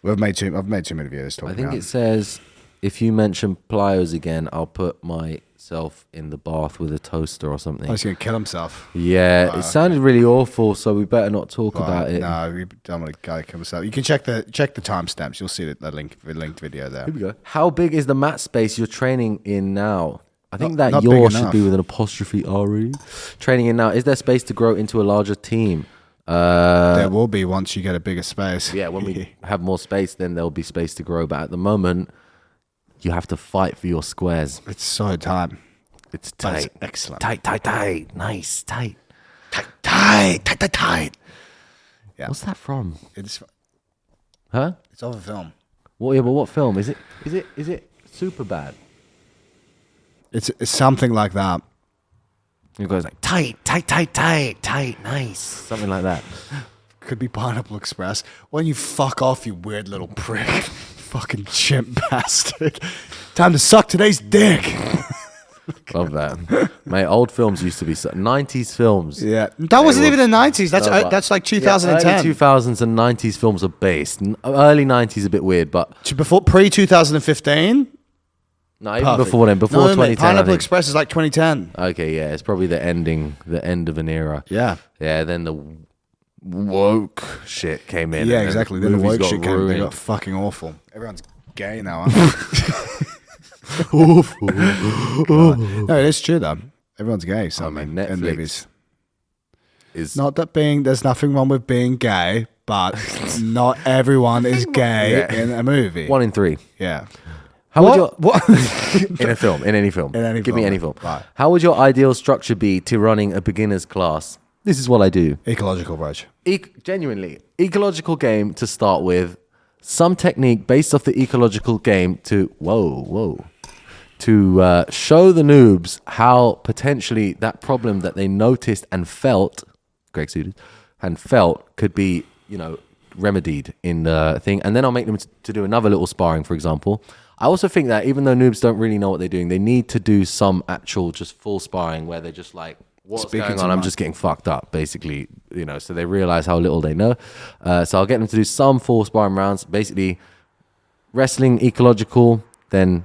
A: made too many videos talking about it.
B: I think it says, if you mention plyos again, I'll put myself in the bath with a toaster or something.
A: Oh, he's going to kill himself.
B: Yeah, it sounded really awful, so we better not talk about it.
A: No, we don't want to kill himself. You can check the timestamps. You'll see the linked video there.
B: Here we go. How big is the mat space you're training in now? I think
A: Not
B: that
A: big
B: your should
A: enough.
B: be with an apostrophe RE. Training in now. Is there space to grow into a larger team?
A: There will be once you get a bigger space.
B: Yeah, when we have more space, then there'll be space to grow. But at the moment, you have to fight for your squares.
A: It's so tight.
B: It's
A: But
B: tight.
A: it's excellent.
B: Tight. Nice, tight.
A: Tight. Yeah.
B: What's that from?
A: It's
B: Huh?
A: off a film.
B: What? Yeah, but what film is it? Is it super bad?
A: It's something like that.
B: It goes like tight, nice, something like that.
A: Could be Pineapple Express. When you fuck off, you weird little prick. Fucking chimp bastard. Time to suck today's dick.
B: Love that. Mate, old films used to be 90s films.
A: Yeah. That wasn't even the 90s. That's like 2010.
B: Yeah, early 2000s and 90s films are based. Early 90s a bit weird, but
A: Before pre-2015?
B: no, even before then, before 2010.
A: Pineapple Express is like 2010.
B: Okay, yeah, it's probably the end of an era.
A: Yeah.
B: Yeah, then the woke shit came in.
A: Yeah,
B: and
A: exactly. Then the
B: movies
A: woke
B: got
A: shit came. They
B: ruined.
A: got fucking awful. Everyone's gay now, aren't they? Awful. No, it is true though. Everyone's gay. So
B: I mean,
A: in
B: Netflix
A: movies.
B: is
A: Not that there's nothing wrong with being gay, but not everyone is gay in a movie.
B: 1 in 3.
A: Yeah.
B: How would your
A: What?
B: in a film, in any film.
A: In any
B: Give me
A: film.
B: any film.
A: Right.
B: How would your ideal structure be to running a beginner's class? This is what I do.
A: Ecological approach.
B: Genuinely, ecological game to start with. Some technique based off the ecological game to to show the noobs how potentially that problem that they noticed and felt, Greg suited, and felt could be, remedied in the thing. And then I'll make them to do another little sparring, for example. I also think that even though noobs don't really know what they're doing, they need to do some actual just full sparring where they're just like, what's going on? I'm just getting fucked up, basically, so they realize how little they know. So I'll get them to do some full sparring rounds, basically wrestling ecological, then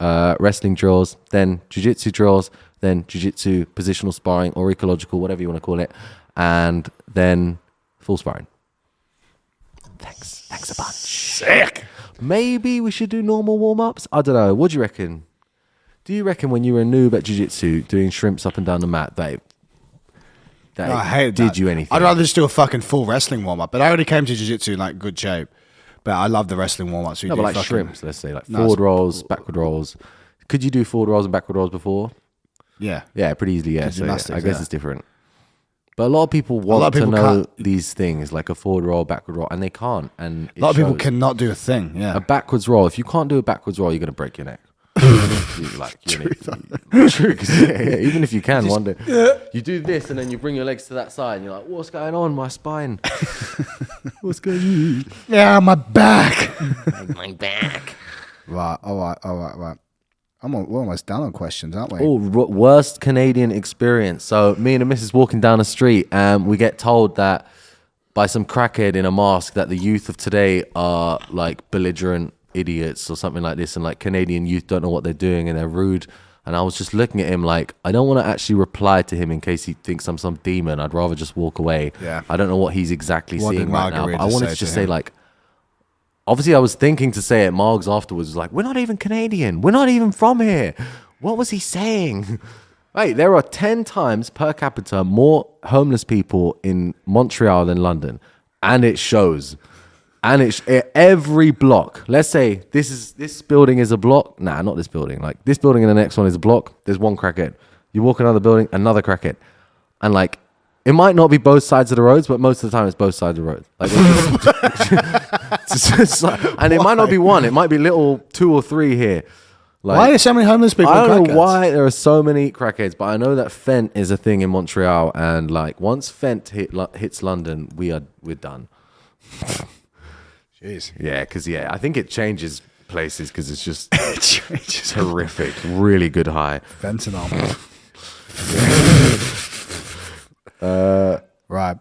B: wrestling drills, then jiu-jitsu drills, then jiu-jitsu positional sparring or ecological, whatever you want to call it, and then full sparring. Thanks a bunch.
A: Sick.
B: Maybe we should do normal warm-ups? I don't know. What do you reckon? Do you reckon when you were a noob at jiu-jitsu doing shrimps up and down the mat that
A: I hated
B: did
A: that.
B: you anything?
A: I'd rather just do a fucking full wrestling warm-up. But I already came to jiu-jitsu in like good shape. But I love the wrestling warm-up. So
B: No, but like shrimps, let's say, like forward rolls, backward rolls. Could you do forward rolls and backward rolls before?
A: Yeah.
B: Yeah, pretty easily, yeah. So
A: gymnastics,
B: I guess
A: yeah.
B: it's different. But a lot of people want to
A: people
B: know
A: can't-
B: these things, like a forward roll, backward roll, and they can't. And
A: A lot of people
B: shows.
A: cannot do a thing. Yeah.
B: A backwards roll. If you can't do a backwards roll, you're going to break your neck. True, 'cause, even if you can, one day you do this and then you bring your legs to that side and you're like, what's going on? My spine. What's going on?
A: Yeah, my back.
B: My back.
A: Right. All right. We're almost done on questions, aren't we?
B: Oh, worst Canadian experience. So me and the missus walking down the street and we get told that by some crackhead in a mask that the youth of today are like belligerent idiots or something like this, and like Canadian youth don't know what they're doing and they're rude. And I was just looking at him like, I don't want to actually reply to him in case he thinks I'm some demon. I'd rather just walk away.
A: Yeah.
B: I don't know what he's exactly seeing right now, but I wanted to just say,
A: him?
B: like, obviously I was thinking to say it. Margs afterwards was like, we're not even Canadian. We're not even from here. What was he saying? Right, there are 10 times per capita more homeless people in Montreal than London. And it shows. And it's every block. Let's say this building is a block. Nah, not this building. Like this building and the next one is a block. There's one crackhead. You walk another building, another crackhead. And like, it might not be both sides of the roads, but most of the time it's both sides of the road. Like, and it might not be one. It might be little 2 or 3 here. Like,
A: why are there so many homeless people?
B: I don't know why there are so many crackheads, but I know that Fent is a thing in Montreal, and like once Fent hits London, we're done.
A: Jeez.
B: Yeah, because I think it changes places because it's just horrific. Really good high.
A: Fentanyl. Right.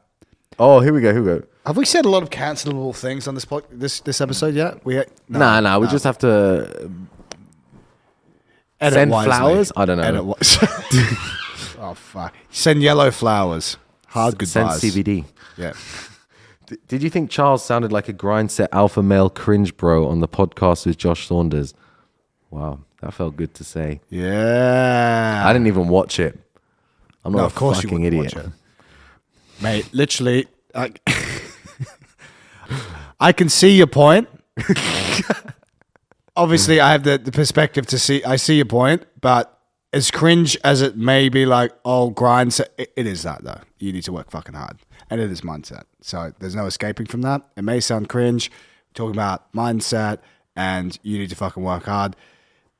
B: Oh, here we go.
A: Have we said a lot of cancelable things on this episode yet?
B: No. We just have to
A: edit
B: send
A: wisely.
B: Flowers. I don't know.
A: Oh fuck! Send yellow flowers. Hard goodbyes.
B: Send CBD.
A: Yeah.
B: Did you think Charles sounded like a grindset alpha male cringe bro on the podcast with Josh Saunders? Wow, that felt good to say.
A: Yeah.
B: I didn't even watch it. I'm not a fucking idiot.
A: Mate, literally, I can see your point. Obviously, I have the perspective to see. I see your point, but as cringe as it may be, like, oh, grindset, it is that though. You need to work fucking hard, and it is mindset. So there's no escaping from that. It may sound cringe, talking about mindset, and you need to fucking work hard,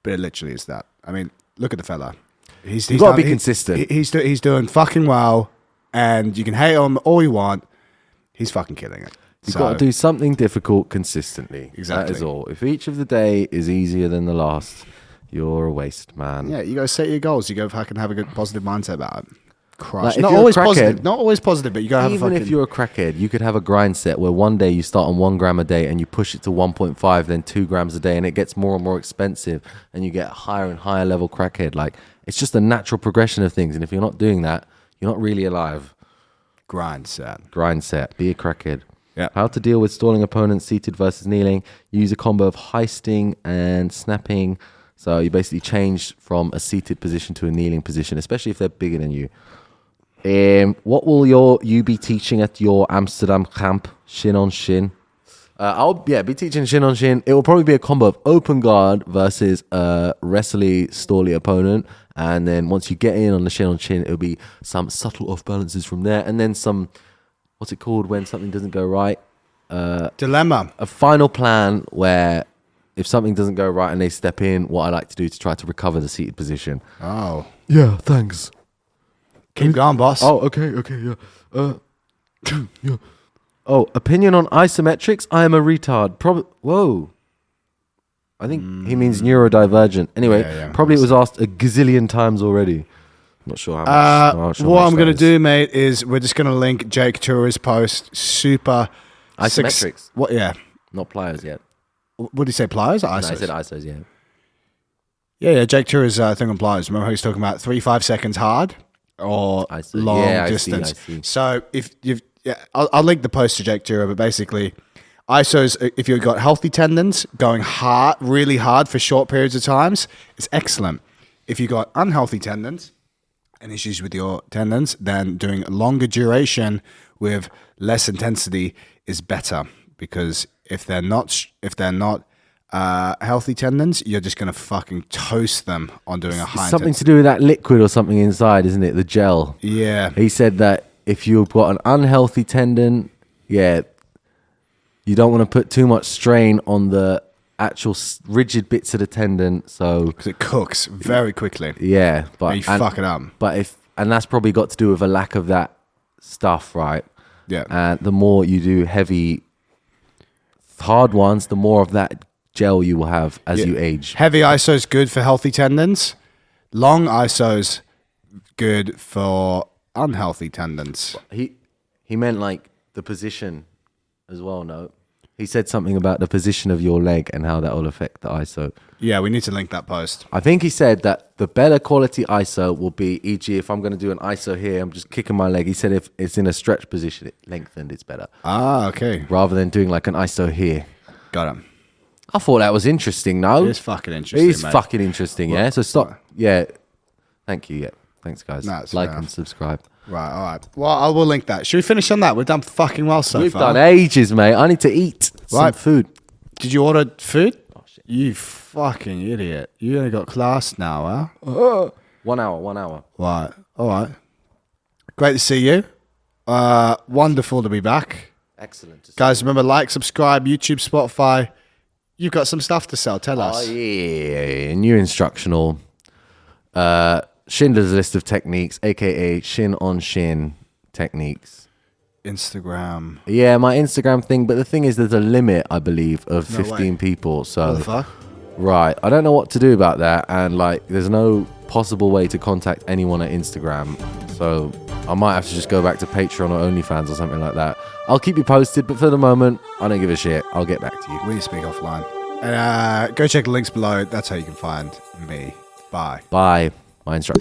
A: but it literally is that. I mean, look at the fella. He's
B: got to be consistent.
A: He's doing fucking well, and you can hate on him all you want. He's fucking killing it.
B: You've got to do something difficult consistently.
A: Exactly.
B: That is all. If each of the day is easier than the last, you're a waste, man.
A: Yeah, you got to set your goals. You got to fucking have a good positive mindset about it. Crush.
B: Like,
A: Not always positive. Not always positive, but you got to have a fucking...
B: Even if you're a crackhead, you could have a grind set where one day you start on 1 gram a day and you push it to 1.5, then 2 grams a day, and it gets more and more expensive, and you get a higher and higher level crackhead. Like, it's just a natural progression of things, and if you're not doing that, you're not really alive.
A: Grind set.
B: Be a crackhead.
A: Yeah.
B: How to deal with stalling opponents seated versus kneeling. Use a combo of heisting and snapping. So you basically change from a seated position to a kneeling position, especially if they're bigger than you. What will you be teaching at your Amsterdam camp? Shin on shin. I'll be teaching shin on shin. It will probably be a combo of open guard versus a wrestly stally opponent. And then once you get in on the shin on shin, it'll be some subtle off balances from there. And then some, what's it called when something doesn't go right?
A: Dilemma.
B: A final plan where if something doesn't go right and they step in, what I like to do to try to recover the seated position.
A: Oh.
B: Yeah, thanks.
A: Keep going, boss.
B: Oh, okay, yeah. Yeah. Oh, opinion on isometrics? I am a retard. Whoa. I think he means neurodivergent. Anyway, probably it was asked a gazillion times already. I'm not sure how much.
A: What I'm going to do, mate, is we're just going to link Jake Tour's post. Super.
B: Isometrics.
A: What? Yeah.
B: Not pliers yet.
A: What did he say? Pliers or ISOs?
B: No, I said ISOs, yeah.
A: Yeah, Jake Tour's thing on pliers. Remember how he's talking about 3-5 seconds hard or long distance?
B: I see.
A: So I'll link the post to Jake Tour, but basically, ISOs, if you've got healthy tendons, going hard, really hard for short periods of times, it's excellent. If you've got unhealthy tendons and issues with your tendons, then doing longer duration with less intensity is better, because if they're not healthy tendons, you're just going to fucking toast them on doing a high
B: something
A: intensity.
B: to do with that liquid or something inside, isn't it? The gel.
A: Yeah.
B: He said that if you've got an unhealthy tendon, you don't want to put too much strain on the actual rigid bits of the tendon. So
A: because it cooks very quickly.
B: Yeah, but
A: and you fuck it up.
B: And that's probably got to do with a lack of that stuff, right?
A: Yeah.
B: And the more you do heavy, hard ones, the more of that gel you will have as you age.
A: Heavy iso is good for healthy tendons. Long iso's good for unhealthy tendons.
B: He meant like the position as well. No, he said something about the position of your leg and how that will affect the iso.
A: Yeah, we need to link that post.
B: I think he said that the better quality iso will be, e.g., if I'm going to do an iso here, I'm just kicking my leg. He said if it's in a stretch position, it lengthened, it's better.
A: Ah, okay.
B: Rather than doing like an iso here.
A: Got him.
B: I thought that was interesting, no?
A: It's fucking interesting,
B: It is fucking interesting, yeah? So stop. Yeah. Thank you, yeah. Thanks, guys. Like and subscribe.
A: Right, all right. Well, I will link that. Should we finish on that? We've done fucking well so
B: We've
A: far.
B: done ages, mate. I need to eat some food.
A: Did you order food?
B: Oh, shit.
A: You fucking idiot. You only got class now, huh?
B: 1 hour.
A: Right, all right. Great to see you. Wonderful to be back.
B: Excellent.
A: Guys, remember, like, subscribe, YouTube, Spotify. You've got some stuff to sell. Tell us.
B: Oh, yeah. New instructional. Schindler's List of Techniques, a.k.a. Shin on Shin techniques.
A: Instagram.
B: Yeah, my Instagram thing. But the thing is, there's a limit, I believe, of 15 people. So,
A: What the fuck?
B: right. I don't know what to do about that. And, like, there's no possible way to contact anyone at Instagram. So, I might have to just go back to Patreon or OnlyFans or something like that. I'll keep you posted. But for the moment, I don't give a shit. I'll get back to you.
A: We speak offline. Go check the links below. That's how you can find me. Bye.
B: Bye. My instructional.